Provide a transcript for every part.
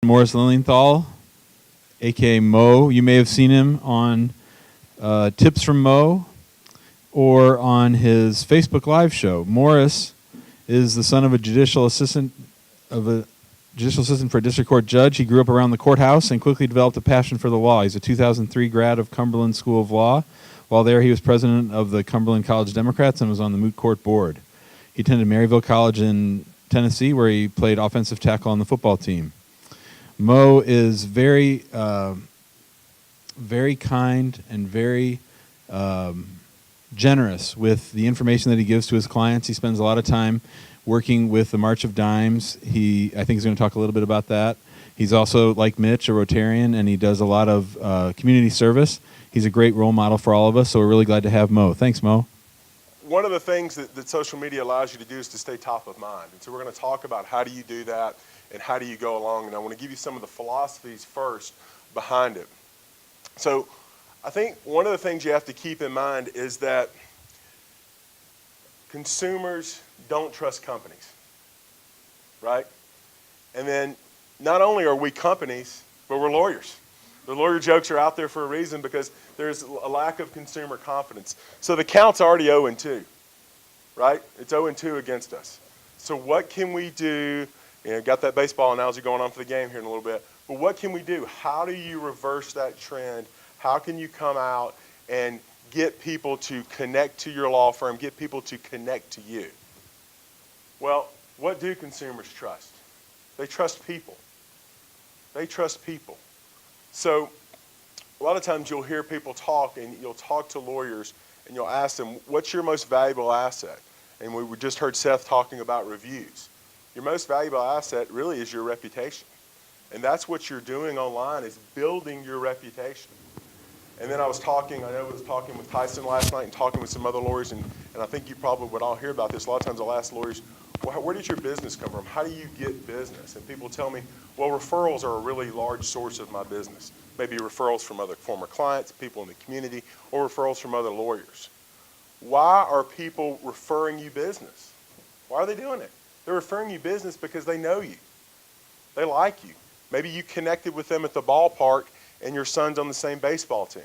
Morris Lilienthal, aka Mo. You may have seen him on Tips from Mo or on his Facebook Live show. Morris is the son of a judicial assistant for a district court judge. He grew up around the courthouse and quickly developed a passion for the law. He's a 2003 grad of Cumberland School of Law. While there, he was president of the Cumberland College Democrats and was on the moot court board. He attended Maryville College in Tennessee, where he played offensive tackle on the football team. Mo is very kind and very generous with the information that he gives to his clients. He spends a lot of time working with the March of Dimes. I think he's going to talk a little bit about that. He's also, like Mitch, a Rotarian, and he does a lot of community service. He's a great role model for all of us, so we're really glad to have Mo. Thanks, Mo. One of the things that social media allows you to do is to stay top of mind. And so we're going to talk about how do you do that and how do you go along. And I want to give you some of the philosophies first behind it. So I think one of the things you have to keep in mind is that consumers don't trust companies, right? And then not only are we companies, but we're lawyers. The lawyer jokes are out there for a reason because there's a lack of consumer confidence. So the count's already 0-2, right? It's 0-2 against us. So what can we do? You know, got that baseball analogy going on for the game here in a little bit. But what can we do? How do you reverse that trend? How can you come out and get people to connect to your law firm, get people to connect to you? Well, what do consumers trust? They trust people. They trust people. So a lot of times you'll hear people talk, and you'll talk to lawyers, and you'll ask them, what's your most valuable asset? And we just heard Seth talking about reviews. Your most valuable asset really is your reputation. And that's what you're doing online, is building your reputation. And then I was talking with Tyson last night and talking with some other lawyers, and I think you probably would all hear about this. A lot of times I'll ask lawyers, well, where does your business come from? How do you get business? And people tell me, well, referrals are a really large source of my business. Maybe referrals from other former clients, people in the community, or referrals from other lawyers. Why are people referring you business? Why are they doing it? They're referring you business because they know you. They like you. Maybe you connected with them at the ballpark and your son's on the same baseball team.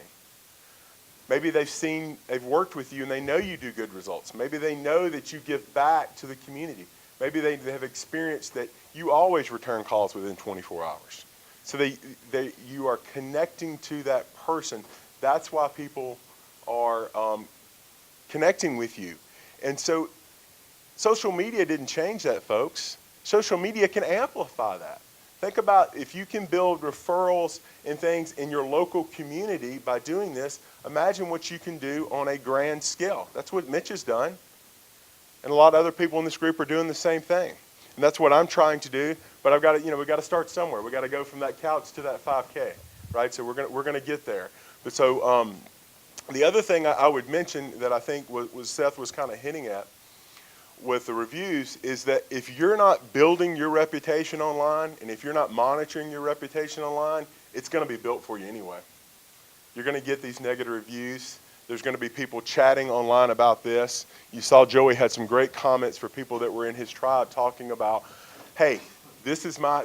Maybe they've worked with you and they know you do good results. Maybe they know that you give back to the community. Maybe they have experienced that you always return calls within 24 hours. So you are connecting to that person. That's why people are connecting with you. And so social media didn't change that, folks. Social media can amplify that. Think about if you can build referrals and things in your local community by doing this, imagine what you can do on a grand scale. That's what Mitch has done. And a lot of other people in this group are doing the same thing. And that's what I'm trying to do, but we've got to start somewhere. We've got to go from that couch to that 5K, right? So we're going to get there. But so the other thing I would mention that I think was Seth was kind of hinting at with the reviews is that if you're not building your reputation online and if you're not monitoring your reputation online, it's going to be built for you anyway. You're going to get these negative reviews. There's going to be people chatting online about this. You saw Joey had some great comments for people that were in his tribe talking about, hey, this is my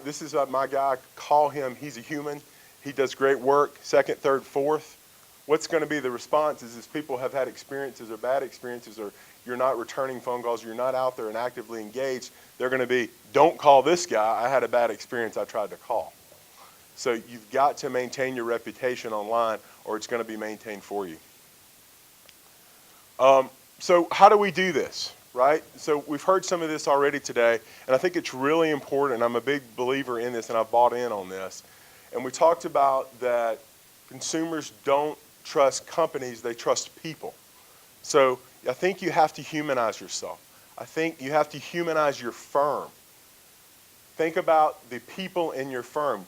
guy. Call him. He's a human. He does great work. Second, third, fourth. What's going to be the response is people have had experiences or bad experiences, or you're not returning phone calls, you're not out there and actively engaged. They're going to be, don't call this guy. I had a bad experience. I tried to call. So you've got to maintain your reputation online, or it's going to be maintained for you. So how do we do this, right? So we've heard some of this already today, and I think it's really important. I'm a big believer in this, and I've bought in on this. And we talked about that consumers don't trust companies, they trust people. So I think you have to humanize yourself. I think you have to humanize your firm. Think about the people in your firm.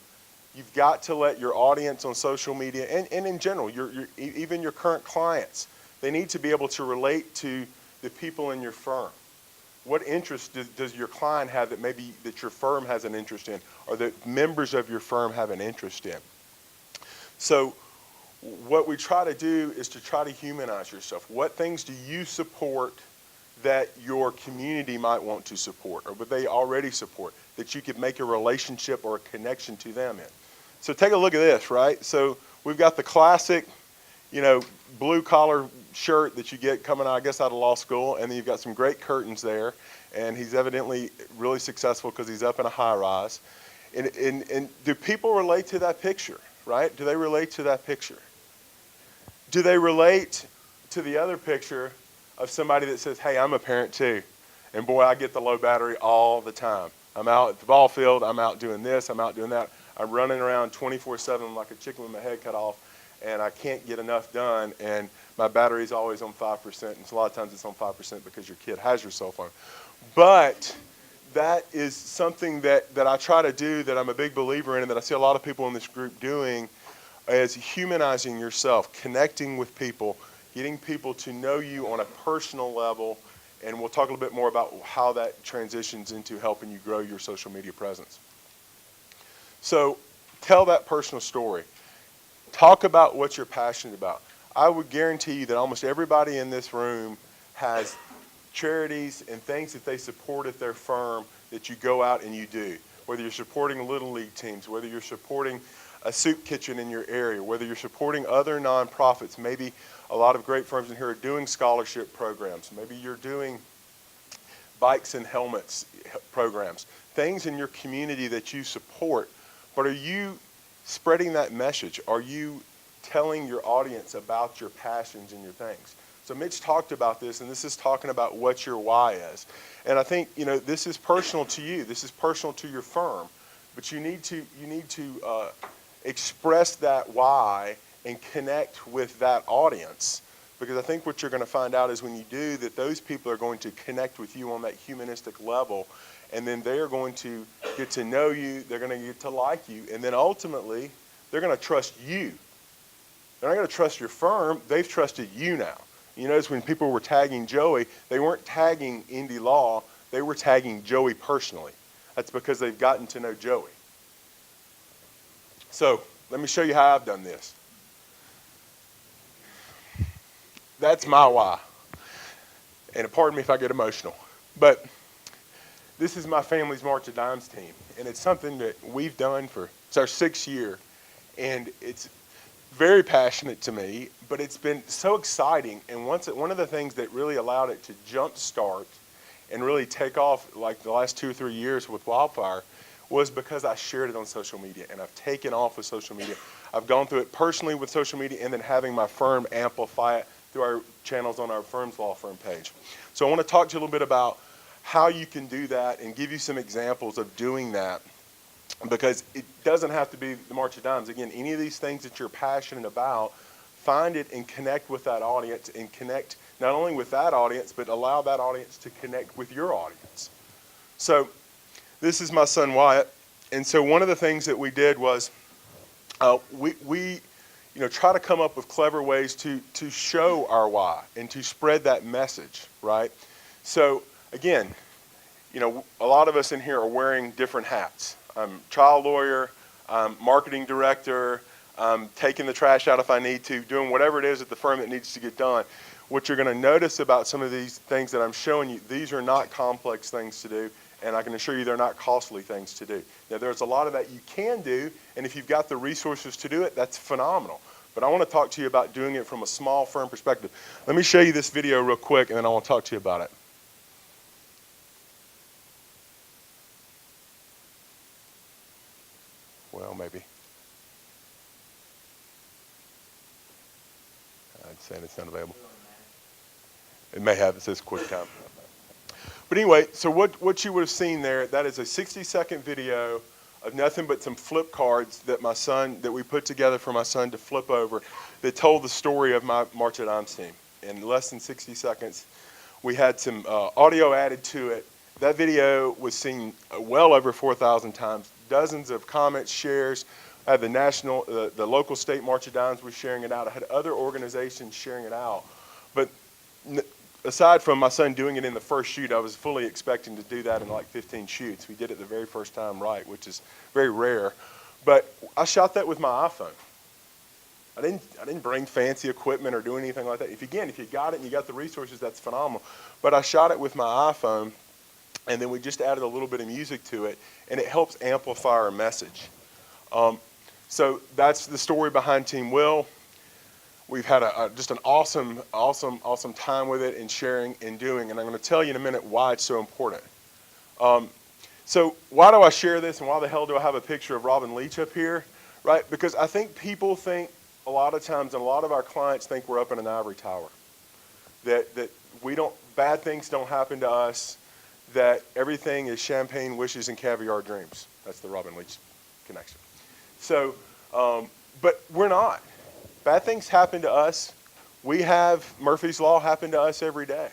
You've got to let your audience on social media, and in general, even your current clients, they need to be able to relate to the people in your firm. What interest does your client have that your firm has an interest in, or that members of your firm have an interest in? So what we try to do is to try to humanize yourself. What things do you support that your community might want to support, or what they already support? that you could make a relationship or a connection to them in. So take a look at this, right? So we've got the classic, blue collar shirt that you get coming out, I guess, out of law school, and then you've got some great curtains there, and he's evidently really successful because he's up in a high rise. And do people relate to that picture, right? Do they relate to that picture? Do they relate to the other picture of somebody that says, hey, I'm a parent too, and boy, I get the low battery all the time. I'm out at the ball field, I'm out doing this, I'm out doing that. I'm running around 24/7 like a chicken with my head cut off, and I can't get enough done, and my battery's always on 5%, and a lot of times it's on 5% because your kid has your cell phone. But that is something that I try to do, that I'm a big believer in, and that I see a lot of people in this group doing, is humanizing yourself, connecting with people, getting people to know you on a personal level, and we'll talk a little bit more about how that transitions into helping you grow your social media presence. So tell that personal story. Talk about what you're passionate about. I would guarantee you that almost everybody in this room has charities and things that they support at their firm that you go out and you do. Whether you're supporting Little League teams, whether you're supporting a soup kitchen in your area, whether you're supporting other nonprofits. Maybe a lot of great firms in here are doing scholarship programs. Maybe you're doing bikes and helmets programs, things in your community that you support. But are you spreading that message? Are you telling your audience about your passions and your things? So Mitch talked about this, and this is talking about what your why is. And I think, this is personal to you. This is personal to your firm. But you need to express that why and connect with that audience. Because I think what you're going to find out is when you do that, those people are going to connect with you on that humanistic level, and then they are going to get to know you, they're going to get to like you, and then ultimately they're going to trust you. They're not going to trust your firm, they've trusted you now. You notice when people were tagging Joey, they weren't tagging Indy Law, they were tagging Joey personally. That's because they've gotten to know Joey. So let me show you how I've done this. That's my why. And pardon me if I get emotional. But this is my family's March of Dimes team. And it's something that we've done it's our 6th year. And it's very passionate to me, but it's been so exciting. And one of the things that really allowed it to jump start and really take off like the last 2 or 3 years with Wildfire was because I shared it on social media, and I've taken off with social media. I've gone through it personally with social media, and then having my firm amplify it through our channels on our firm's law firm page. So I want to talk to you a little bit about how you can do that and give you some examples of doing that, because it doesn't have to be the March of Dimes. Again, any of these things that you're passionate about, find it and connect with that audience, and connect not only with that audience, but allow that audience to connect with your audience. So this is my son Wyatt, and so one of the things that we did was we try to come up with clever ways to show our why and to spread that message, right? So again, a lot of us in here are wearing different hats. I'm trial lawyer, I'm marketing director, I'm taking the trash out if I need to, doing whatever it is at the firm that needs to get done. What you're going to notice about some of these things that I'm showing you, these are not complex things to do, and I can assure you they're not costly things to do. Now, there's a lot of that you can do, and if you've got the resources to do it, that's phenomenal. But I want to talk to you about doing it from a small firm perspective. Let me show you this video real quick, and then I want to talk to you about it. Well, maybe. I'd say it's not available. It may have, it says QuickTime. But anyway, so what you would have seen there, that is a 60-second video of nothing but some flip cards that we put together for my son to flip over, that told the story of my March of Dimes team. In less than 60 seconds, we had some audio added to it. That video was seen well over 4,000 times, dozens of comments, shares. I had the local state March of Dimes was sharing it out. I had other organizations sharing it out. But aside from my son doing it in the first shoot, I was fully expecting to do that in like 15 shoots. We did it the very first time right, which is very rare. But I shot that with my iPhone. I didn't bring fancy equipment or do anything like that. If you got it and you got the resources, that's phenomenal. But I shot it with my iPhone, and then we just added a little bit of music to it, and it helps amplify our message. So that's the story behind Team Will. We've had just an awesome time with it and sharing and doing, and I'm going to tell you in a minute why it's so important. So why do I share this, and why the hell do I have a picture of Robin Leach up here? Right? Because I think people think a lot of times, and a lot of our clients think we're up in an ivory tower, that bad things don't happen to us, that everything is champagne wishes and caviar dreams. That's the Robin Leach connection. So, but we're not. Bad things happen to us. We have Murphy's Law happen to us every day.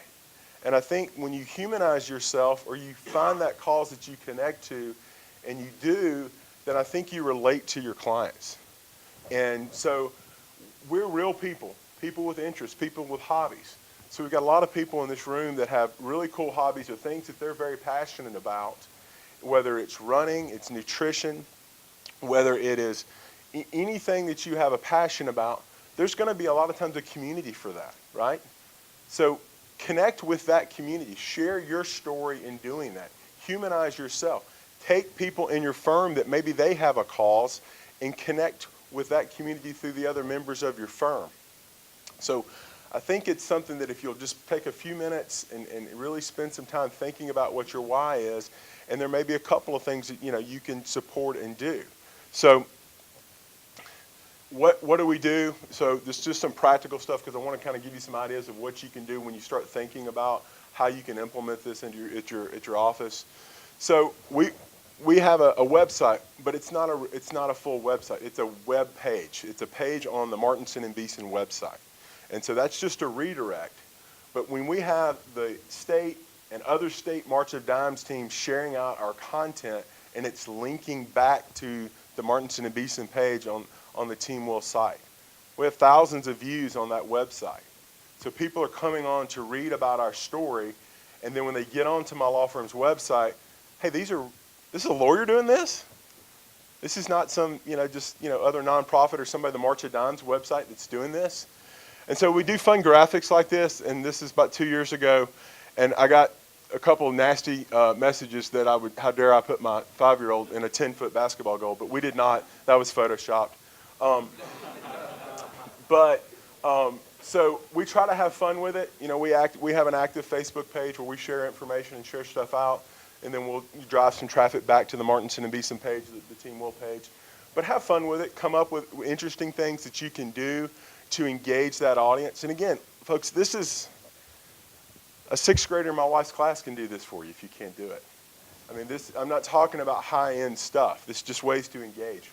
And I think when you humanize yourself, or you find that cause that you connect to, and you do, then I think you relate to your clients. And so we're real people with interests, people with hobbies. So we've got a lot of people in this room that have really cool hobbies or things that they're very passionate about, whether it's running, it's nutrition, whether it is anything that you have a passion about. There's going to be a lot of times a community for that, right? So connect with that community. Share your story in doing that. Humanize yourself. Take people in your firm that maybe they have a cause and connect with that community through the other members of your firm. So I think it's something that if you'll just take a few minutes and really spend some time thinking about what your why is, and there may be a couple of things that you can support and do. So what do we do? So there's just some practical stuff, because I want to kind of give you some ideas of what you can do when you start thinking about how you can implement this into at your office. So we have a website, but it's not a full website. It's a web page. It's a page on the Martinson and Beeson website. And so that's just a redirect. But when we have the state and other state March of Dimes teams sharing out our content, and it's linking back to the Martinson and Beeson page on the Team Will site, we have thousands of views on that website. So people are coming on to read about our story, and then when they get onto my law firm's website, hey, this is a lawyer doing this? This is not some, other nonprofit or somebody, the March of Dimes website that's doing this. And so we do fun graphics like this, and this is about 2 years ago, and I got a couple of nasty messages that how dare I put my 5-year-old in a 10-foot basketball goal, but we did not. That was photoshopped. So we try to have fun with it. We have an active Facebook page where we share information and share stuff out, and then we'll drive some traffic back to the Martinson and Beeson page, the Team Will page. But have fun with it. Come up with interesting things that you can do to engage that audience. And again, folks, this is a 6th grader in my wife's class can do this for you if you can't do it. I mean, I'm not talking about high-end stuff. This is just ways to engage.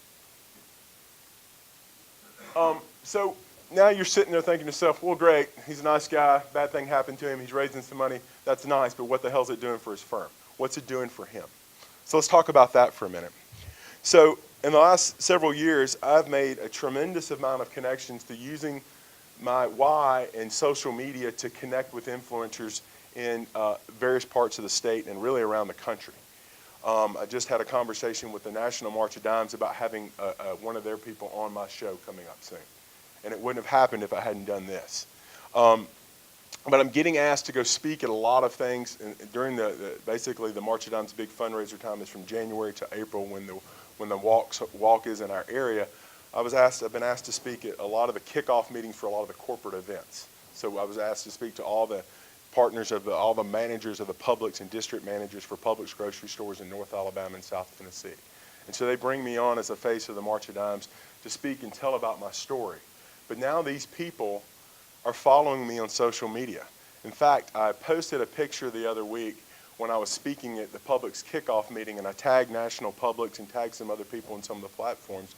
So now you're sitting there thinking to yourself, well, great, he's a nice guy, bad thing happened to him, he's raising some money, that's nice, but what the hell is it doing for his firm? What's it doing for him? So let's talk about that for a minute. So in the last several years, I've made a tremendous amount of connections to using my why and social media to connect with influencers in various parts of the state and really around the country. I just had a conversation with the National March of Dimes about having one of their people on my show coming up soon. And it wouldn't have happened if I hadn't done this. But I'm getting asked to go speak at a lot of things during basically the March of Dimes big fundraiser time is from January to April when the walk is in our area. I've been asked to speak at a lot of the kickoff meetings for a lot of the corporate events. So I was asked to speak to all the partners all the managers of the Publix and district managers for Publix grocery stores in North Alabama and South Tennessee. And so they bring me on as a face of the March of Dimes to speak and tell about my story. But now these people are following me on social media. In fact, I posted a picture the other week when I was speaking at the Publix kickoff meeting, and I tagged National Publix and tagged some other people on some of the platforms.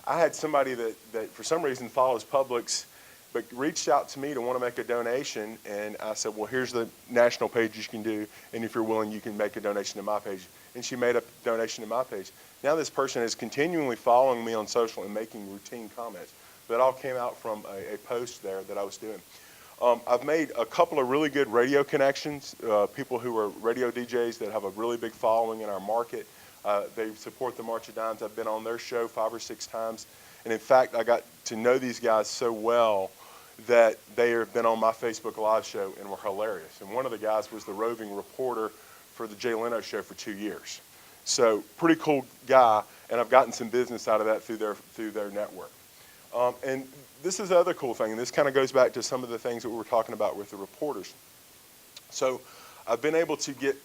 I had somebody that for some reason follows Publix but reached out to me to want to make a donation, and I said, well, here's the national page you can do, and if you're willing, you can make a donation to my page. And she made a donation to my page. Now this person is continually following me on social and making routine comments. That all came out from a post there that I was doing. I've made a couple of really good radio connections, people who are radio DJs that have a really big following in our market. They support the March of Dimes. I've been on their show 5 or 6 times. And in fact, I got to know these guys so well that they have been on my Facebook Live show and were hilarious. And one of the guys was the roving reporter for the Jay Leno show for 2 years. So pretty cool guy, and I've gotten some business out of that through their network. And this is the other cool thing, and this kind of goes back to some of the things that we were talking about with the reporters. So I've been able to get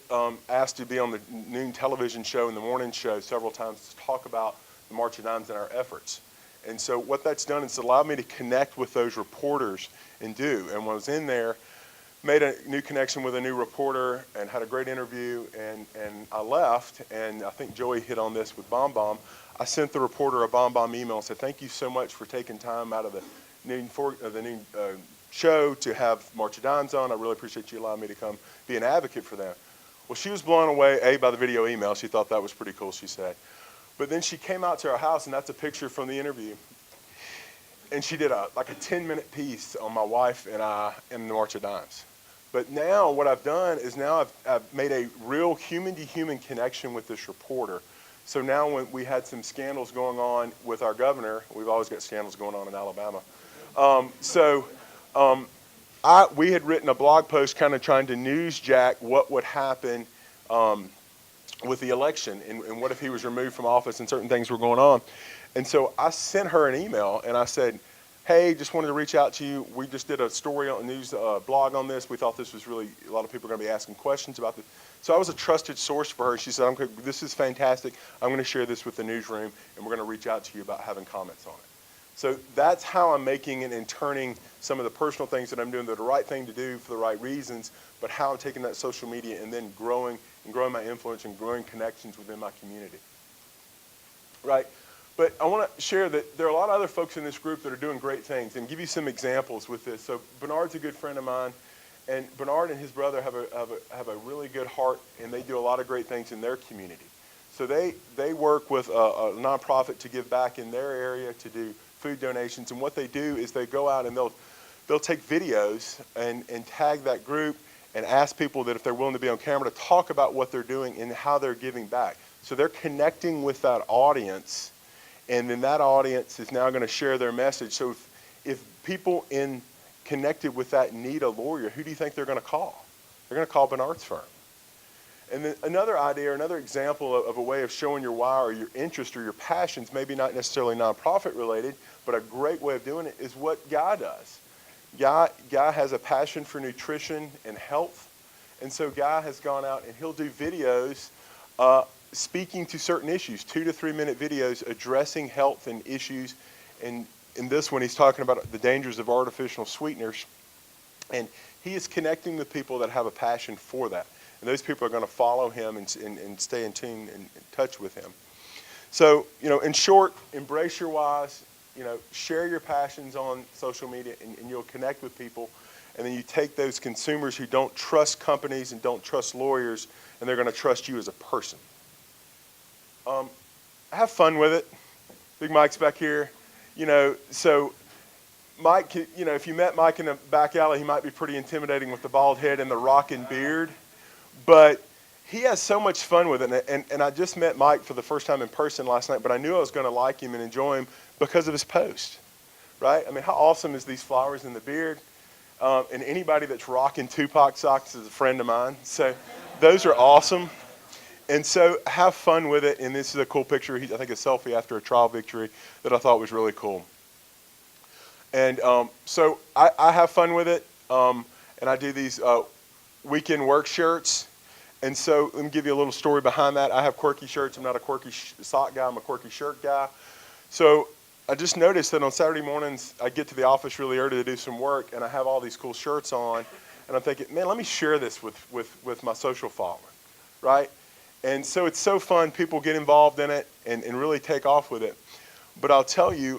asked to be on the noon television show and the morning show several times to talk about the March of Dimes and our efforts. And so what that's done is allowed me to connect with those reporters and do. And when I was in there, made a new connection with a new reporter and had a great interview, and I left, and I think Joey hit on this with Bomb Bomb. I sent the reporter a Bomb Bomb email and said, thank you so much for taking time out of the noon show to have March of Dimes on. I really appreciate you allowing me to come be an advocate for them. Well, she was blown away, by the video email. She thought that was pretty cool, she said. But then she came out to our house, and that's a picture from the interview. And she did like a 10-minute piece on my wife and I in the March of Dimes. But now what I've done is now I've made a real human-to-human connection with this reporter. So now when we had some scandals going on with our governor, we've always got scandals going on in Alabama. We had written a blog post kind of trying to newsjack what would happen with the election and what if he was removed from office and certain things were going on. And so I sent her an email and I said, hey, just wanted to reach out to you. We just did a story on the news blog on this. We thought this was really, a lot of people are going to be asking questions about this. So I was a trusted source for her. She said, this is fantastic. I'm going to share this with the newsroom, and we're going to reach out to you about having comments on it. So that's how I'm making it and turning some of the personal things that I'm doing that are the right thing to do for the right reasons, but how I'm taking that social media and then growing my influence and growing connections within my community. Right? But I want to share that there are a lot of other folks in this group that are doing great things and give you some examples with this. So Bernard's a good friend of mine, and Bernard and his brother have a really good heart, and they do a lot of great things in their community. So they work with a nonprofit to give back in their area to do food donations, and what they do is they go out and they'll take videos and tag that group and ask people that if they're willing to be on camera to talk about what they're doing and how they're giving back. So they're connecting with that audience, and then that audience is now going to share their message. So if people connected with that need a lawyer, who do you think they're going to call? They're going to call Bernard's firm. And then another idea, or another example of a way of showing your why or your interest or your passions, maybe not necessarily nonprofit related, but a great way of doing it is what Guy does. Guy has a passion for nutrition and health, and so Guy has gone out and he'll do videos speaking to certain issues, 2 to 3 minute videos addressing health and issues. And in this one, he's talking about the dangers of artificial sweeteners, and he is connecting with people that have a passion for that. And those people are going to follow him and stay in tune and in touch with him. So, in short, embrace your whys, share your passions on social media, and you'll connect with people. And then you take those consumers who don't trust companies and don't trust lawyers, and they're going to trust you as a person. Have fun with it. Big Mike's back here. So Mike, if you met Mike in the back alley, he might be pretty intimidating with the bald head and the rockin' beard. But he has so much fun with it, and I just met Mike for the first time in person last night, but I knew I was going to like him and enjoy him because of his post, right? I mean, how awesome is these flowers in the beard? And anybody that's rocking Tupac socks is a friend of mine, so those are awesome. And so have fun with it, and this is a cool picture, I think a selfie after a trial victory that I thought was really cool. And so I have fun with it, and I do these weekend work shirts. And so let me give you a little story behind that. I have Quirky shirts. I'm not a Quirky sock guy. I'm a Quirky shirt guy. So I just noticed that on Saturday mornings, I get to the office really early to do some work, and I have all these cool shirts on. And I'm thinking, man, let me share this with my social following, right? And so it's so fun. People get involved in it and really take off with it. But I'll tell you,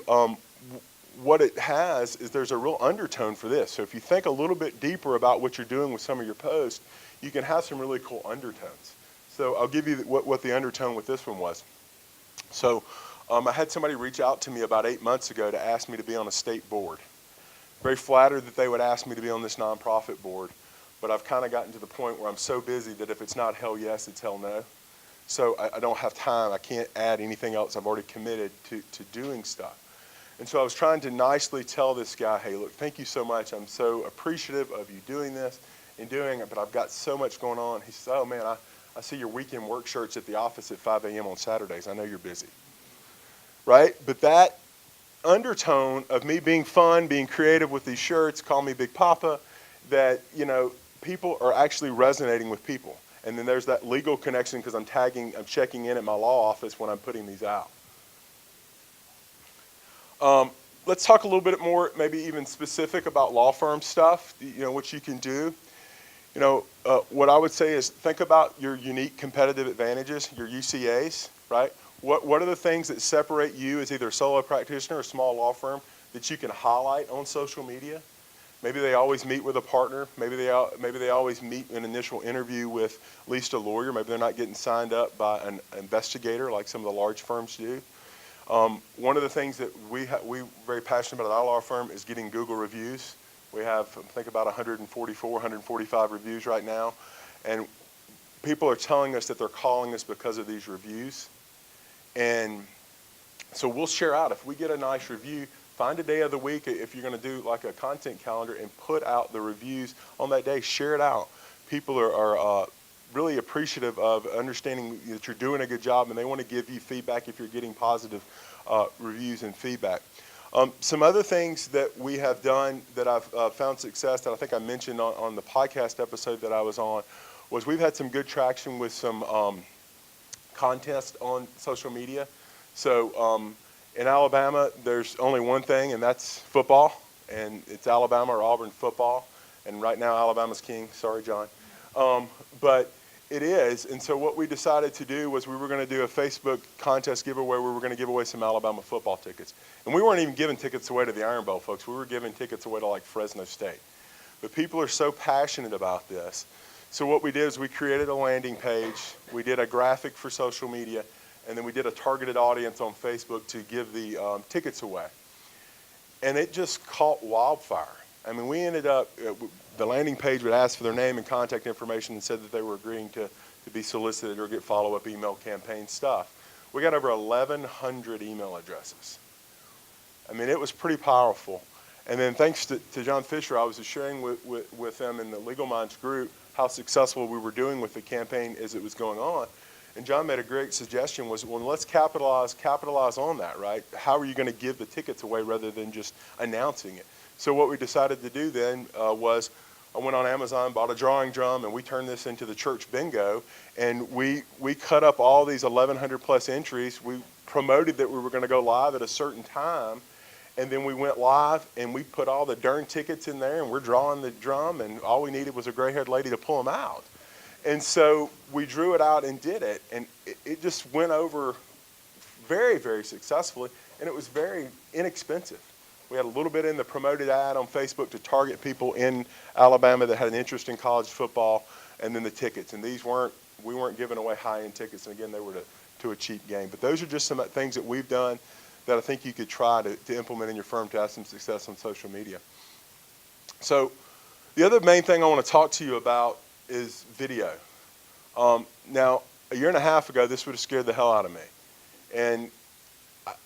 what it has is there's a real undertone for this. So if you think a little bit deeper about what you're doing with some of your posts, you can have some really cool undertones. So I'll give you what the undertone with this one was. So I had somebody reach out to me about 8 months ago to ask me to be on a state board. Very flattered that they would ask me to be on this nonprofit board, but I've kind of gotten to the point where I'm so busy that if it's not hell yes, it's hell no. So I don't have time. I can't add anything else. I've already committed to doing stuff. And so I was trying to nicely tell this guy, hey, look, thank you so much. I'm so appreciative of you doing this and doing it, but I've got so much going on. He said, oh, man, I see your weekend work shirts at the office at 5 a.m. on Saturdays. I know you're busy, right? But that undertone of me being fun, being creative with these shirts, call me Big Papa, that, people are actually resonating with people. And then there's that legal connection because I'm checking in at my law office when I'm putting these out. Let's talk a little bit more, maybe even specific about law firm stuff, what you can do. What I would say is think about your unique competitive advantages, your UCAs, right? What are the things that separate you as either a solo practitioner or a small law firm that you can highlight on social media? Maybe they always meet with a partner. Maybe they always meet an initial interview with at least a lawyer. Maybe they're not getting signed up by an investigator like some of the large firms do. One of the things that we're very passionate about at our law firm is getting Google reviews. We have, I think, about 144, 145 reviews right now. And people are telling us that they're calling us because of these reviews. And so we'll share out. If we get a nice review, find a day of the week if you're going to do like a content calendar and put out the reviews on that day. Share it out. People are really appreciative of understanding that you're doing a good job, and they want to give you feedback if you're getting positive reviews and feedback. Some other things that we have done that I've found success that I think I mentioned on the podcast episode that I was on was we've had some good traction with some contests on social media. So in Alabama, there's only one thing, and that's football, and it's Alabama or Auburn football. And right now, Alabama's king. Sorry, John. But it is, and so what we decided to do was we were going to do a Facebook contest giveaway where we were going to give away some Alabama football tickets. And we weren't even giving tickets away to the Iron Bowl, folks. We were giving tickets away to like Fresno State. But people are so passionate about this. So what we did is we created a landing page, we did a graphic for social media, and then we did a targeted audience on Facebook to give the tickets away. And it just caught wildfire. I mean, we ended up, the landing page would ask for their name and contact information and said that they were agreeing to be solicited or get follow-up email campaign stuff. We got over 1,100 email addresses. I mean, it was pretty powerful. And then thanks to John Fisher, I was sharing with them in the Legal Minds group how successful we were doing with the campaign as it was going on. And John made a great suggestion was, well, let's capitalize on that, right? How are you going to give the tickets away rather than just announcing it? So what we decided to do then was I went on Amazon, bought a drawing drum, and we turned this into the church bingo. And we cut up all these 1,100 plus entries. We promoted that we were going to go live at a certain time. And then we went live, and we put all the darn tickets in there, and we're drawing the drum, and all we needed was a gray-haired lady to pull them out. And so we drew it out and did it, and it just went over very, very successfully, and it was very inexpensive. We had a little bit in the promoted ad on Facebook to target people in Alabama that had an interest in college football, and then the tickets. And we weren't giving away high-end tickets, and again, they were to a cheap game. But those are just some things that we've done that I think you could try to implement in your firm to have some success on social media. So the other main thing I want to talk to you about is video. Now, a year and a half ago, this would have scared the hell out of me. And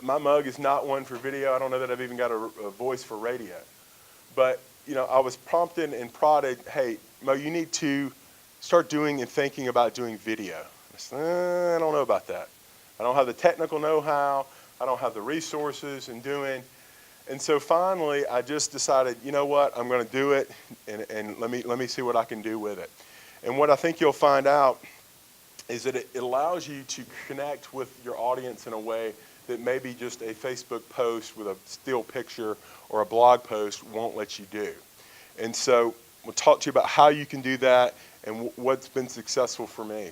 my mug is not one for video. I don't know that I've even got a voice for radio. But, I was prompted and prodded, hey, Mo, you need to start doing and thinking about doing video. I said, I don't know about that. I don't have the technical know-how. I don't have the resources and doing. And so finally, I just decided, you know what, I'm going to do it, and let me see what I can do with it. And what I think you'll find out is that it allows you to connect with your audience in a way that maybe just a Facebook post with a still picture or a blog post won't let you do. And so we'll talk to you about how you can do that and what's been successful for me.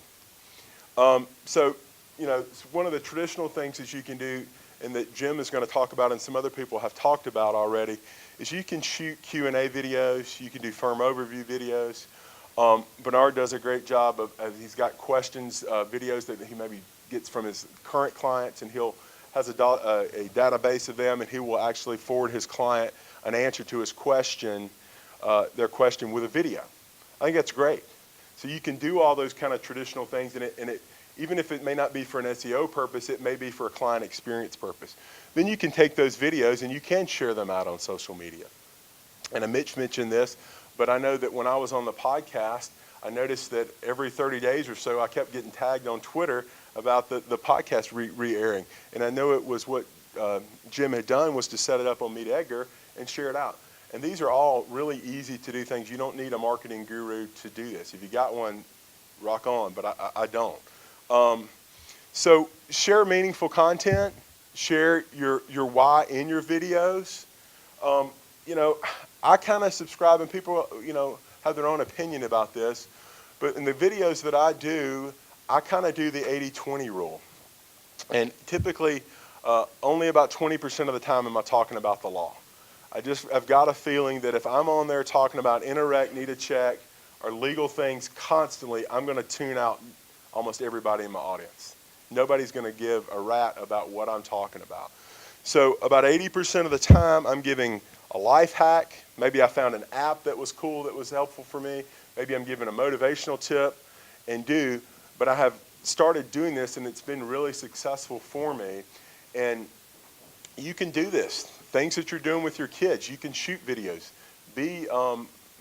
One of the traditional things that you can do, and that Jim is going to talk about and some other people have talked about already, is you can shoot Q&A videos, you can do firm overview videos. Bernard does a great job of he's got questions, videos that he maybe gets from his current clients, and he'll has a database of them, and he will actually forward his client an answer to his question, their question with a video. I think that's great. So you can do all those kind of traditional things, and it even if it may not be for an SEO purpose, it may be for a client experience purpose. Then you can take those videos and you can share them out on social media. And Mitch mentioned this, but I know that when I was on the podcast, I noticed that every 30 days or so, I kept getting tagged on Twitter about the podcast re-airing. And I know it was what Jim had done was to set it up on Meet Edgar and share it out. And these are all really easy to do things. You don't need a marketing guru to do this. If you got one, rock on, but I don't. So share meaningful content, share your why in your videos. You know, I kind of subscribe, and people, you know, have their own opinion about this, but in the videos that I do, I kind of do the 80-20 rule. And typically, only about 20% of the time am I talking about the law. I've got a feeling that if I'm on there talking about interact, need a check, or legal things constantly, I'm going to tune out almost everybody in my audience. Nobody's going to give a rat about what I'm talking about. So about 80% of the time, I'm giving a life hack. Maybe I found an app that was cool, that was helpful for me. Maybe I'm giving a motivational tip but I have started doing this, and it's been really successful for me. And you can do this. Things that you're doing with your kids, you can shoot videos. Be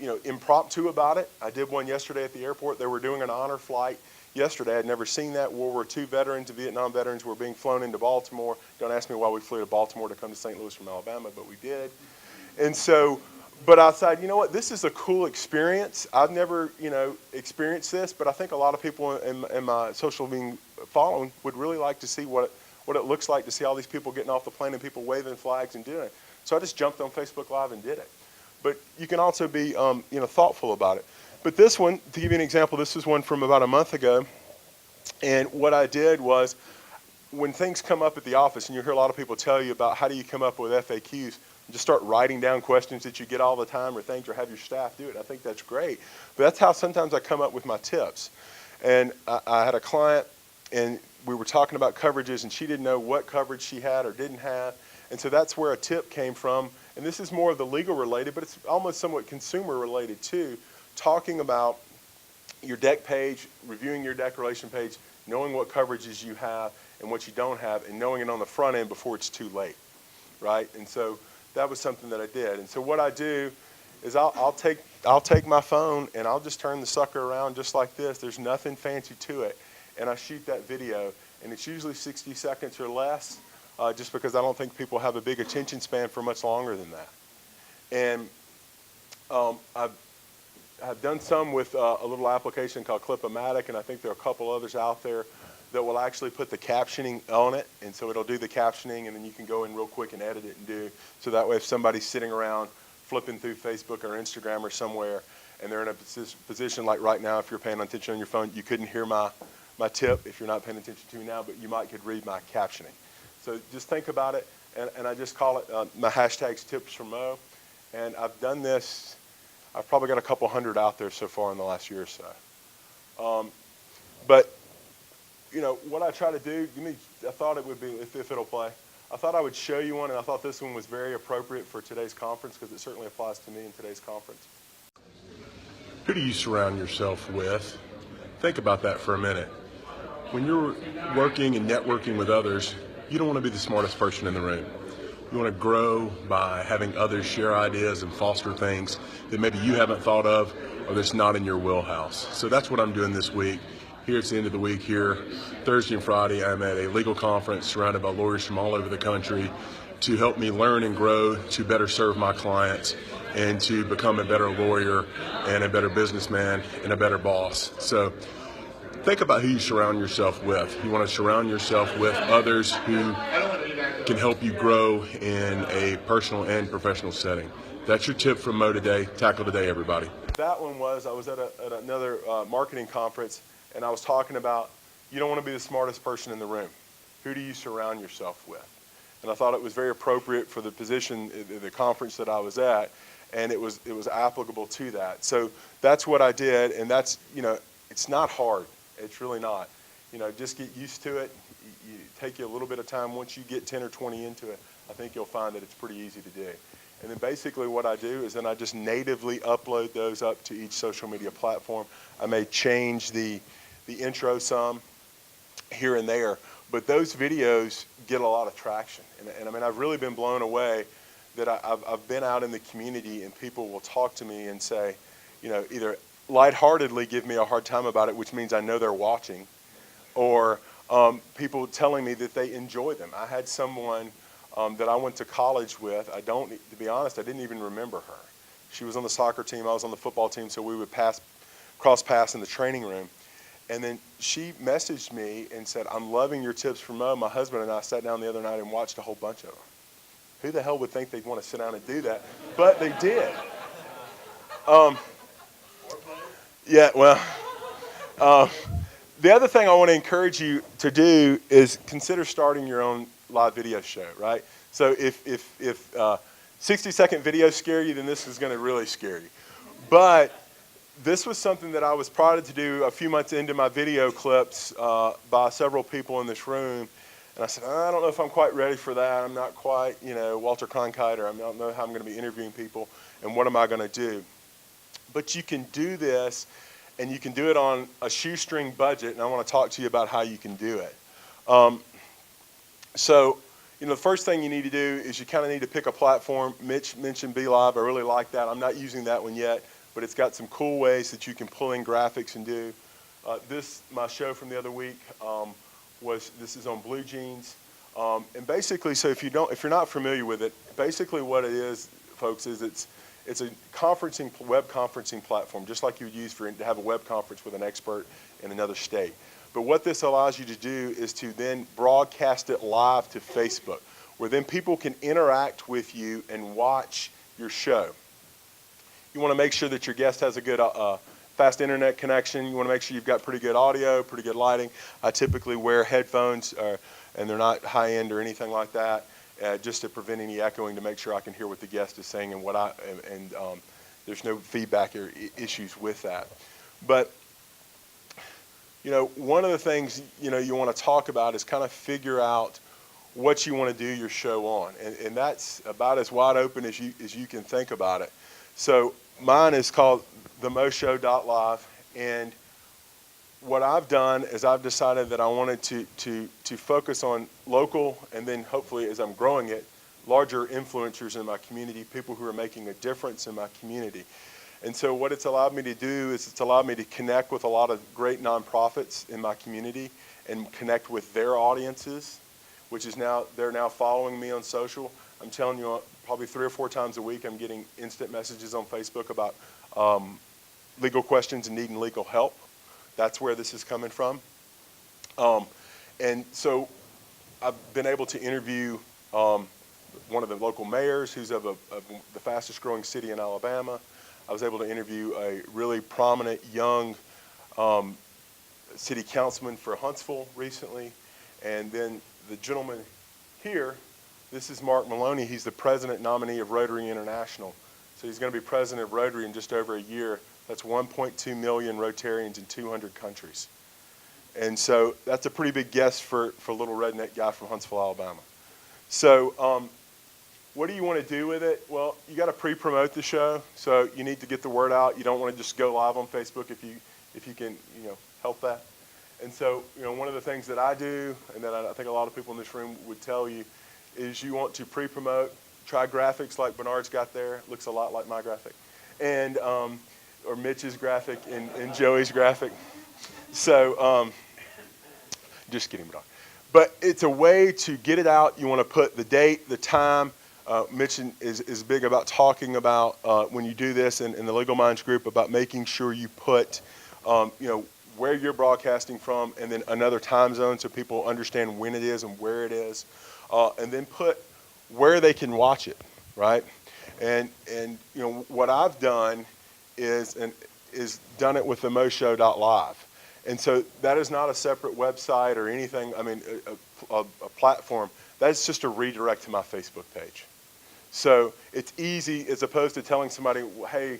you know, impromptu about it. I did one yesterday at the airport. They were doing an honor flight yesterday. I'd never seen that. World War II veterans and Vietnam veterans were being flown into Baltimore. Don't ask me why we flew to Baltimore to come to St. Louis from Alabama, but we did. And so, but I thought, you know what, this is a cool experience. I've never, you know, experienced this, but I think a lot of people in my social media following would really like to see what it looks like to see all these people getting off the plane and people waving flags and doing it. So I just jumped on Facebook Live and did it. But you can also be, you know, thoughtful about it. But this one, to give you an example, this is one from about a month ago. And what I did was, when things come up at the office, and you hear a lot of people tell you about how do you come up with FAQs, just start writing down questions that you get all the time or things, or have your staff do it. I think that's great. But that's how sometimes I come up with my tips. And I had a client, and we were talking about coverages, and she didn't know what coverage she had or didn't have. And so that's where a tip came from. And this is more of the legal related, but it's almost somewhat consumer related too. Talking about your deck page, reviewing your declaration page, knowing what coverages you have and what you don't have, and knowing it on the front end before it's too late, right? And so that was something that I did. And so what I do is I'll take my phone and I'll just turn the sucker around just like this. There's nothing fancy to it. And I shoot that video, and it's usually 60 seconds or less, just because I don't think people have a big attention span for much longer than that. And I've done some with a little application called Clip-O-Matic, and I think there are a couple others out there that will actually put the captioning on it, and so it'll do the captioning, and then you can go in real quick and edit it and do. So that way if somebody's sitting around flipping through Facebook or Instagram or somewhere, and they're in a position like right now, if you're paying attention on your phone, you couldn't hear my tip if you're not paying attention to me now, but you might could read my captioning. So just think about it, and I just call it my hashtags tips from Mo. And I've done this, I've probably got a couple hundred out there so far in the last year or so. But, you know, what I try to do, I thought it would be, if it'll play, I thought I would show you one, and I thought this one was very appropriate for today's conference because it certainly applies to me in today's conference. Who do you surround yourself with? Think about that for a minute. When you're working and networking with others, you don't want to be the smartest person in the room. You want to grow by having others share ideas and foster things that maybe you haven't thought of or that's not in your wheelhouse. So that's what I'm doing this week. Here it's the end of the week here. Thursday and Friday I'm at a legal conference surrounded by lawyers from all over the country to help me learn and grow to better serve my clients and to become a better lawyer and a better businessman and a better boss. So think about who you surround yourself with. You want to surround yourself with others who can help you grow in a personal and professional setting. That's your tip from Mo today. Tackle today, everybody. That one was, I was at another marketing conference, and I was talking about you don't want to be the smartest person in the room. Who do you surround yourself with? And I thought it was very appropriate for the position, the conference that I was at, and it was applicable to that. So that's what I did, and that's, you know, it's not hard. It's really not. You know, just get used to it. You take you a little bit of time. Once you get 10 or 20 into it, I think you'll find that it's pretty easy to do. And then basically what I do is then I just natively upload those up to each social media platform. I may change the intro some here and there, but those videos get a lot of traction. And I mean, I've really been blown away that I've been out in the community and people will talk to me and say, you know, either lightheartedly give me a hard time about it, which means I know they're watching, or people telling me that they enjoy them. I had someone that I went to college with. To be honest, I didn't even remember her. She was on the soccer team, I was on the football team, so we would cross paths in the training room. And then she messaged me and said, "I'm loving your tips for Mo. My husband and I sat down the other night and watched a whole bunch of them." Who the hell would think they'd want to sit down and do that? But they did. Yeah, well, the other thing I want to encourage you to do is consider starting your own live video show, right? So if 60-second videos scare you, then this is going to really scare you. But this was something that I was prodded to do a few months into my video clips by several people in this room. And I said, I don't know if I'm quite ready for that. I'm not quite, Walter Cronkite, or I don't know how I'm going to be interviewing people, and what am I going to do? But you can do this, and you can do it on a shoestring budget, and I want to talk to you about how you can do it. So, the first thing you need to do is you kind of need to pick a platform. Mitch mentioned BeLive. I really like that. I'm not using that one yet, but it's got some cool ways that you can pull in graphics and do. My show from the other week, this is on Blue Jeans. And basically, so if you're not familiar with it, basically what it is, folks, is it's a web conferencing platform, just like you would use to have a web conference with an expert in another state. But what this allows you to do is to then broadcast it live to Facebook, where then people can interact with you and watch your show. You want to make sure that your guest has a good fast internet connection. You want to make sure you've got pretty good audio, pretty good lighting. I typically wear headphones, and they're not high-end or anything like that, just to prevent any echoing, to make sure I can hear what the guest is saying and there's no feedback or issues with that. But one of the things you want to talk about is kind of figure out what you want to do your show on, and that's about as wide open as you can think about it. So mine is called themoshow.live, and what I've done is I've decided that I wanted to focus on local, and then hopefully, as I'm growing it, larger influencers in my community, people who are making a difference in my community. And so what it's allowed me to do is it's allowed me to connect with a lot of great nonprofits in my community and connect with their audiences, which is they're now following me on social. I'm telling you, probably 3 or 4 times a week, I'm getting instant messages on Facebook about legal questions and needing legal help. That's where this is coming from. And so I've been able to interview one of the local mayors who's of the fastest growing city in Alabama. I was able to interview a really prominent young city councilman for Huntsville recently. And then the gentleman here, this is Mark Maloney. He's the president nominee of Rotary International. So he's going to be president of Rotary in just over a year. That's 1.2 million Rotarians in 200 countries. And so that's a pretty big guess for a little redneck guy from Huntsville, Alabama. So what do you want to do with it? Well, you got to pre-promote the show. So you need to get the word out. You don't want to just go live on Facebook if you can help that. And so one of the things that I do, and that I think a lot of people in this room would tell you, is you want to pre-promote. Try graphics like Bernard's got there. It looks a lot like my graphic, and or Mitch's graphic and Joey's graphic. So just kidding, Bernard. But it's a way to get it out. You want to put the date, the time. Mitch is big about talking about when you do this in the Legal Minds group about making sure you put where you're broadcasting from, and then another time zone so people understand when it is and where it is, and then put where they can watch it, right? And what I've done is done it with the MoShow.live. And so that is not a separate website or anything, a platform. That's just a redirect to my Facebook page. So it's easy, as opposed to telling somebody, hey,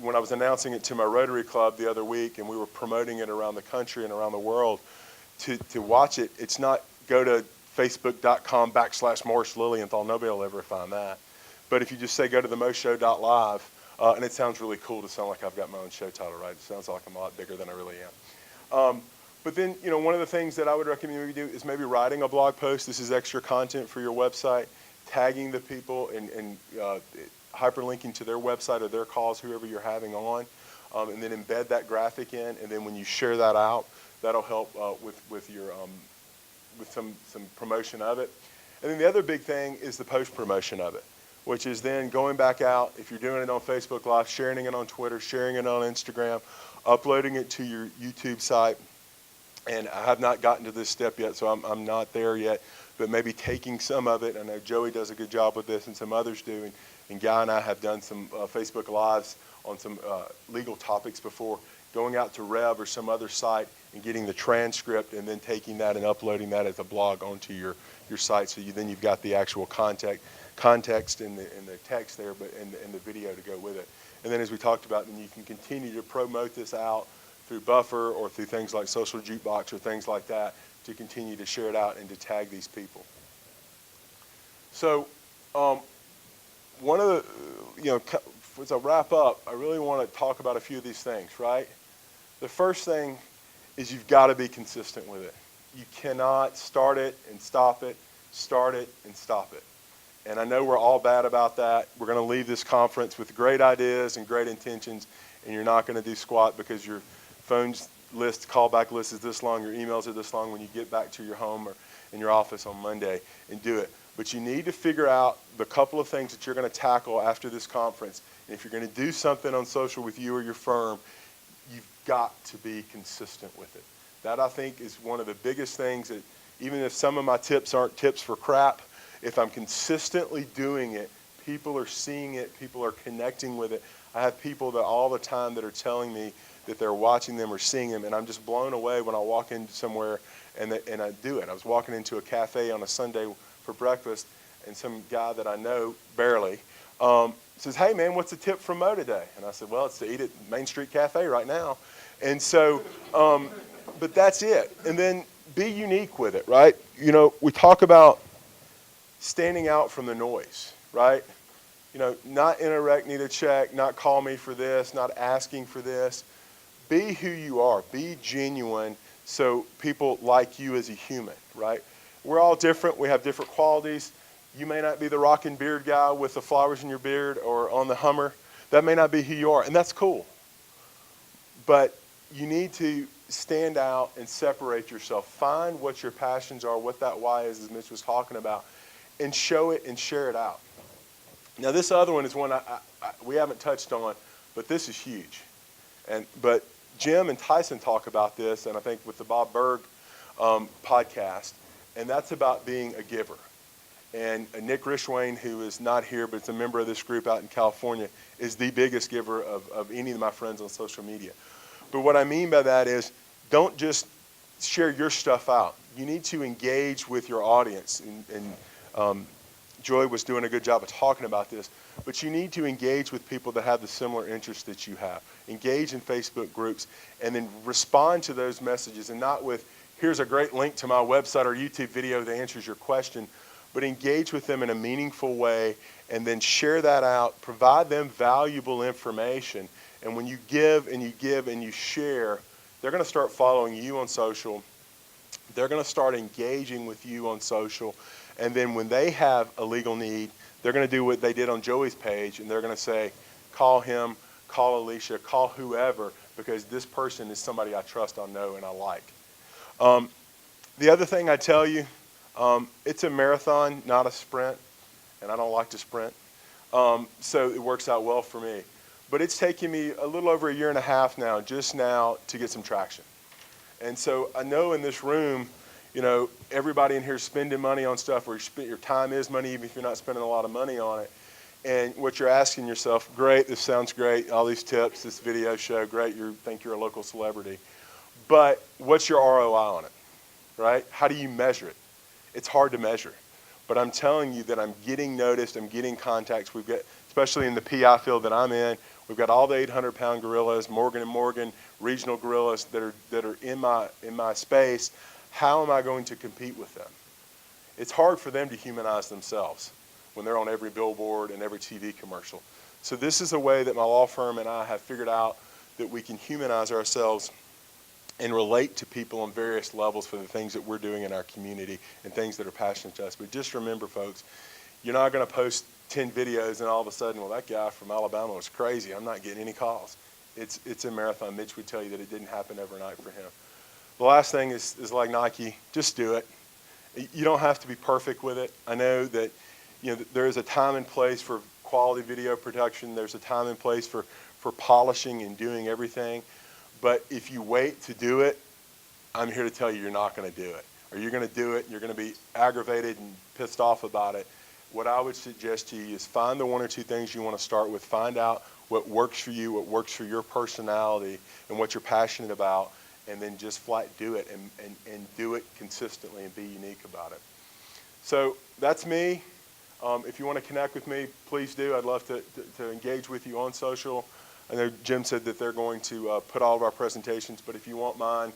when I was announcing it to my Rotary Club the other week and we were promoting it around the country and around the world, to watch it, it's not go to facebook.com/Morris Lilienthal. Nobody will ever find that. But if you just say go to the MoShow.live, and it sounds really cool to sound like I've got my own show title, right? It sounds like I'm a lot bigger than I really am. But then, one of the things that I would recommend you do is maybe writing a blog post. This is extra content for your website, tagging the people and hyperlinking to their website or their calls, whoever you're having on. and then embed that graphic in, and then when you share that out, that'll help with your with some promotion of it. And then the other big thing is the post promotion of it, which is then going back out, if you're doing it on Facebook Live, sharing it on Twitter, sharing it on Instagram, uploading it to your YouTube site. And I have not gotten to this step yet, so I'm not there yet, but maybe taking some of it. I know Joey does a good job with this and some others do, and Guy and I have done some Facebook Lives on some legal topics before, going out to Rev or some other site and getting the transcript and then taking that and uploading that as a blog onto your site, so then you've got the actual context and the text there, but and the video to go with it. And then as we talked about, then you can continue to promote this out through Buffer or through things like Social Jukebox or things like that to continue to share it out and to tag these people. So one of the, as I wrap up, I really want to talk about a few of these things, right? The first thing is you've got to be consistent with it. You cannot start it and stop it, start it and stop it. And I know we're all bad about that. We're going to leave this conference with great ideas and great intentions, and you're not going to do squat because your phone's list, callback list is this long, your emails are this long when you get back to your home or in your office on Monday and do it. But you need to figure out the couple of things that you're going to tackle after this conference. And if you're going to do something on social with you or your firm, you've got to be consistent with it. That, I think, is one of the biggest things that, even if some of my tips aren't tips for crap, if I'm consistently doing it, people are seeing it, people are connecting with it. I have people that all the time that are telling me that they're watching them or seeing them, and I'm just blown away when I walk into somewhere and I do it. I was walking into a cafe on a Sunday for breakfast, and some guy that I know barely says, "Hey man, what's the tip from Mo today?" And I said, "Well, it's to eat at Main Street Cafe right now." And so, but that's it. And then be unique with it, right? We talk about standing out from the noise, right? Not interact, need a check, not call me for this, not asking for this. Be who you are. Be genuine so people like you as a human, right? We're all different. We have different qualities. You may not be the rockin' beard guy with the flowers in your beard or on the Hummer. That may not be who you are, and that's cool. But you need to stand out and separate yourself. Find what your passions are, what that why is, as Mitch was talking about, and show it and share it out. Now, this other one is one we haven't touched on, but this is huge. But Jim and Tyson talk about this, and I think with the Bob Berg podcast, and that's about being a giver. And Nick Rishwain, who is not here, but is a member of this group out in California, is the biggest giver of any of my friends on social media. But what I mean by that is, don't just share your stuff out. You need to engage with your audience. And Joy was doing a good job of talking about this. But you need to engage with people that have the similar interests that you have. Engage in Facebook groups and then respond to those messages, and not with, here's a great link to my website or YouTube video that answers your question, but engage with them in a meaningful way and then share that out, provide them valuable information. And when you give and you give and you share, they're going to start following you on social. They're going to start engaging with you on social. And then when they have a legal need, they're going to do what they did on Joey's page, and they're going to say, call him, call Alicia, call whoever, because this person is somebody I trust, I know, and I like. The other thing I tell you, it's a marathon, not a sprint, and I don't like to sprint, so it works out well for me. But it's taken me a little over a year and a half now, just now, to get some traction. And so I know in this room, everybody in here is spending money on stuff where your time is money, even if you're not spending a lot of money on it. And what you're asking yourself, great, this sounds great, all these tips, this video show, great, you think you're a local celebrity. But what's your ROI on it, right? How do you measure it? It's hard to measure. But I'm telling you that I'm getting noticed, I'm getting contacts. We've got, especially in the PI field that I'm in, we've got all the 800-pound gorillas, Morgan & Morgan, regional gorillas that are in my space. How am I going to compete with them? It's hard for them to humanize themselves when they're on every billboard and every TV commercial. So this is a way that my law firm and I have figured out that we can humanize ourselves and relate to people on various levels for the things that we're doing in our community and things that are passionate to us. But just remember, folks, you're not going to post 10 videos and all of a sudden, well, that guy from Alabama was crazy. I'm not getting any calls. it's a marathon. Mitch would tell you that it didn't happen overnight for him. The last thing is like Nike, just do it. You don't have to be perfect with it. I know that there is a time and place for quality video production. There's a time and place for polishing and doing everything. But if you wait to do it, I'm here to tell you you're not going to do it. Or you're going to do it and you're going to be aggravated and pissed off about it. What I would suggest to you is find the one or two things you want to start with. Find out what works for you, what works for your personality, and what you're passionate about, and then just flat do it and do it consistently and be unique about it. So that's me. If you want to connect with me, please do. I'd love to engage with you on social. I know Jim said that they're going to put all of our presentations, but if you want mine,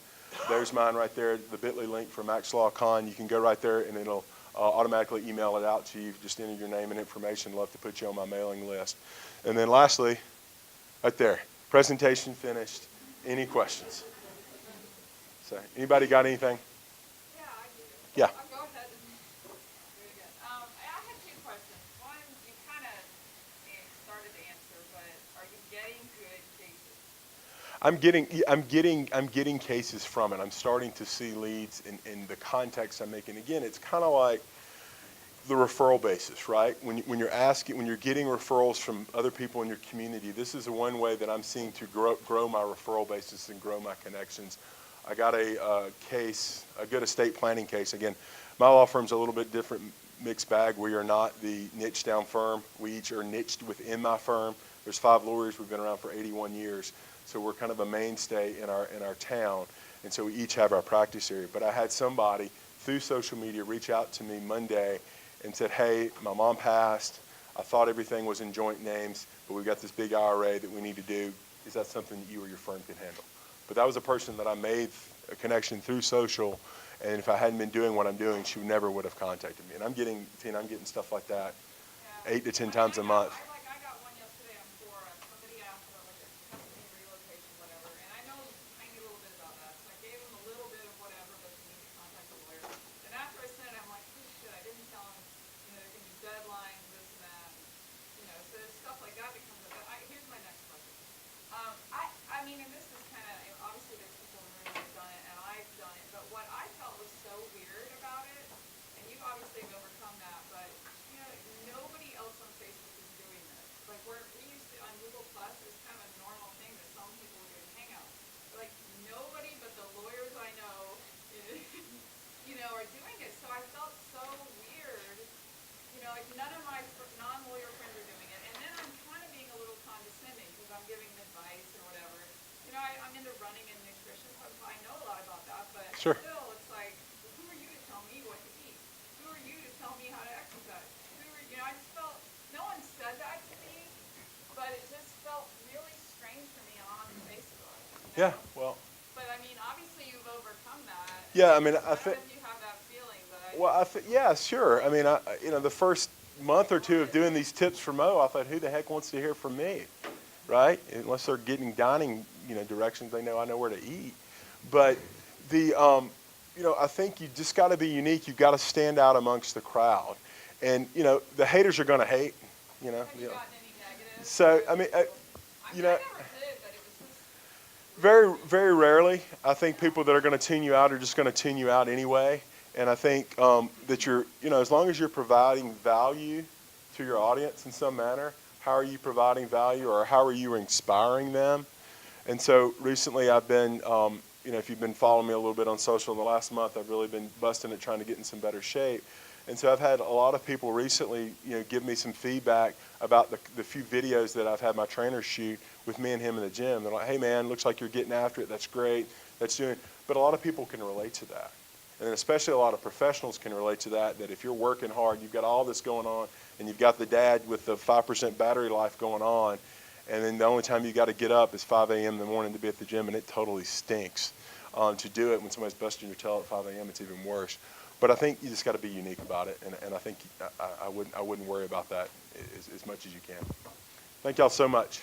there's mine right there, the bit.ly link for MaxLawCon. You can go right there and it'll automatically email it out to you. Just enter your name and information. I'd love to put you on my mailing list. And then lastly, right there, presentation finished. Any questions? So, anybody got anything? Yeah, I do. Yeah. I'll go ahead and do it again. I had two questions. One, you kind of started to answer, but are you getting good cases? I'm getting cases from it. I'm starting to see leads in the context I'm making. Again, it's kind of like the referral basis, right? When you're getting referrals from other people in your community, this is the one way that I'm seeing to grow my referral basis and grow my connections. I got a case, a good estate planning case. Again, my law firm's a little bit different mixed bag. We are not the niche down firm. We each are niched within my firm. There's 5 lawyers. We've been around for 81 years. So we're kind of a mainstay in our town. And so we each have our practice area. But I had somebody through social media reach out to me Monday and said, hey, my mom passed. I thought everything was in joint names, but we've got this big IRA that we need to do. Is that something that you or your firm can handle? But that was a person that I made a connection through social, and if I hadn't been doing what I'm doing, she never would have contacted me. And I'm getting stuff like that 8 to 10 times a month. I got one yesterday on Quora. Somebody asked about like a company relocation, whatever, and I know a tiny little bit about that. So I gave them a little bit of whatever, but you need to contact a lawyer. And after I sent it, I'm like, oh shit, I didn't tell them, there can be deadlines, this and that. So stuff like that becomes here's my next question. I mean, and this is kind of, obviously there's people in the room who've done it, and I've done it, but what I felt was so weird about it, and you obviously have overcome that, but, nobody else on Facebook is doing this. Like, where we used to, on Google Plus, it's kind of a normal thing that some people are doing hangouts. Like, nobody but the lawyers I know, are doing it, so I felt so weird. Like, none of my non-lawyer friends are doing it, and then I'm kind of being a little condescending because I'm giving them advice or whatever. I'm into running and nutrition, so I know a lot about that, but Sure. still, it's like, who are you to tell me what to eat? Who are you to tell me how to exercise? I just felt, no one said that to me, but it just felt really strange for me on Facebook. Yeah, well. But I mean, obviously you've overcome that. Yeah, I mean, I don't know if you have that feeling, but yeah, sure. I mean, the first month or two of doing these tips for Mo, I thought, who the heck wants to hear from me, right? Unless they're getting dining, directions, I know where to eat. But I think you just got to be unique. You've got to stand out amongst the crowd, and the haters are going to hate. have you gotten any negatives? So I mean, I never did, but it was just very, very rarely. I think people that are going to tune you out are just going to tune you out anyway. And I think that you're, as long as you're providing value to your audience in some manner, how are you providing value or how are you inspiring them? And so recently I've been, if you've been following me a little bit on social in the last month, I've really been busting it trying to get in some better shape. And so I've had a lot of people recently, give me some feedback about the few videos that I've had my trainers shoot with me and him in the gym. They're like, hey man, looks like you're getting after it. That's great. That's doing. But a lot of people can relate to that. And then especially a lot of professionals can relate to that if you're working hard, you've got all this going on, and you've got the dad with the 5% battery life going on, and then the only time you got to get up is 5 a.m. in the morning to be at the gym, and it totally stinks to do it. When somebody's busting your tail at 5 a.m., it's even worse. But I think you just got to be unique about it, and I think I wouldn't worry about that as much as you can. Thank y'all so much.